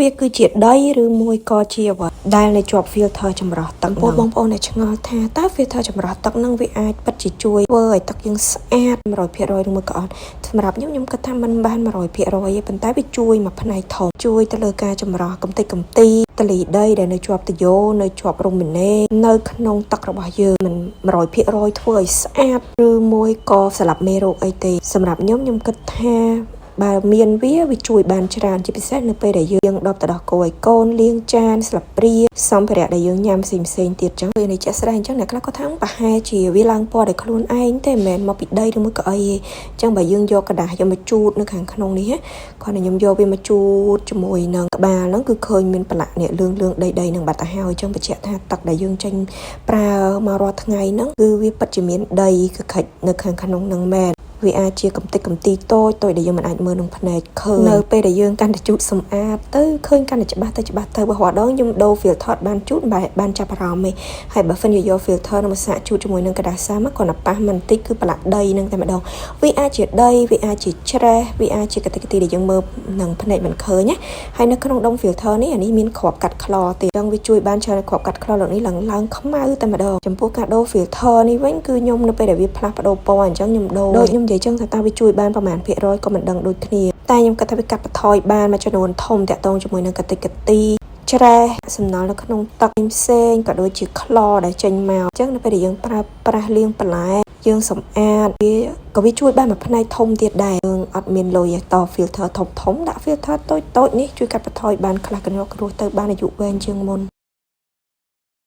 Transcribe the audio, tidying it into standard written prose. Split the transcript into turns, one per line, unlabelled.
វាគឺជាដីឬមួយក៏ជាអ្វីដែលនៅជាប់ filter ចម្រោះទឹកបងប្អូនអ្នកឆ្ងល់ថាតើ filter ចម្រោះទឹកនឹងវាអាចពិតជាជួយធ្វើឲ្យទឹកយើងស្អាត 100% ឬមួយក៏អត់សម្រាប់ខ្ញុំគិតថាมันបាន 100% ទេប៉ុន្តែវាជួយមួយផ្នែកធំជួយទៅលើការចម្រោះកំទេចកំទីទលីដីដែលនៅជាប់ទយោនៅជាប់រមណេនៅក្នុងទឹករបស់យើងមិន 100% ធ្វើឲ្យស្អាតឬមួយក៏សម្រាប់មេរោគអីទេសម្រាប់ខ្ញុំគិតថាបើមានវាជួយបានច្រើនជាពិសេសនៅពេលដែលយើងដបទៅដោះគោឲ្យកូនលាងចានស្លាបព្រាសម្ភារៈដែលយើងញ៉ាំផ្សេងទៀតចឹងពេលនេះចាក់ស្រែអញ្ចឹងអ្នកខ្លះក៏ថាប្រហែលជាវាឡើងពណ៌ដោយខ្លួនឯងទេមិនមែនមកពីដីឬមួយក៏អីទេអញ្ចឹងបើយើងយកกระดาษយកមកជូតនៅខាងក្នុងនេះគាត់ខ្ញុំយកវាមកជូតជាមួយនឹងក្បាលហ្នឹងគឺឃើញមានប្រឡាក់នេះលឿងដីនឹងបាត់ទៅហើយអញ្ចឹងបញ្ជាក់ថាទឹកដែលយើងចេញប្រើមករាល់ថ្ងៃហ្នឹងគឺវាពិតជាមានដីគឺខិចនៅខាងក្នុងហ្នឹងមែនវាអាចជាកំទេចកំទីតូចដែលយើងមិនអាចមើលនឹងភ្នែកឃើញនៅពេលដែលយើងកាន់តែជូតសម្អាតទៅឃើញកាន់តែច្បាស់ទៅបើហួរដងខ្ញុំដូរ filter បានជូតបានចាប់អារម្មណ៍ឯងហើយបើ fin យក filter នឹងមកសាកជូតជាមួយនឹងกระดาษសាមកគ្រាន់តែប៉ះមិនតិចគឺប្រឡាក់ដីនឹងតែម្ដងវាអាចជាដីវាអាចជាច្រេះវាអាចជាកតិកទីដែលយើងមើលនឹងភ្នែកមិនឃើញណាហើយនៅក្នុងដុំ filter នេះអានេះមានគ្រាប់កាត់ខ្លទៀតអញ្ចឹងវាជួយបានច្រើនគ្រាប់កាត់ខ្លលោកនេះឡើងខ្មៅតែម្ដងចំពោះការដូរ filter នេះវិញគឺខ្ញុំនៅពេលដែលវាផ្លាស់ប្ដូរពណ៌អញ្ចឹងខ្ញុំដូរដូចខ្ញុំនិយាយចឹងថាតើវាជួយបានប្រមាណភាគរយក៏មិនដឹងដូចគ្នាតែខ្ញុំគិតថាវាកាត់បន្ថយបានមួយចំនួនធំតាក់ទងជាមួយនឹងកតិកទីច្រេះសំណល់នៅក្នុងទឹកផ្សេងក៏ដូចជាខ្លដែលចេញមកអញ្ចឹងនៅពេលដែលយើងប្រើប្រាស់លាងបន្លែយើងសម្អាតវាក៏វាជួយបានមួយផ្នែកធំទៀតដែរយើងអត់មានលុយត filter ធំដាក់ filter តូចនេះជួយកាត់បន្ថយបានខ្លះកញ្ចក់គ្រោះទៅបានអាយុវែងជាងមុន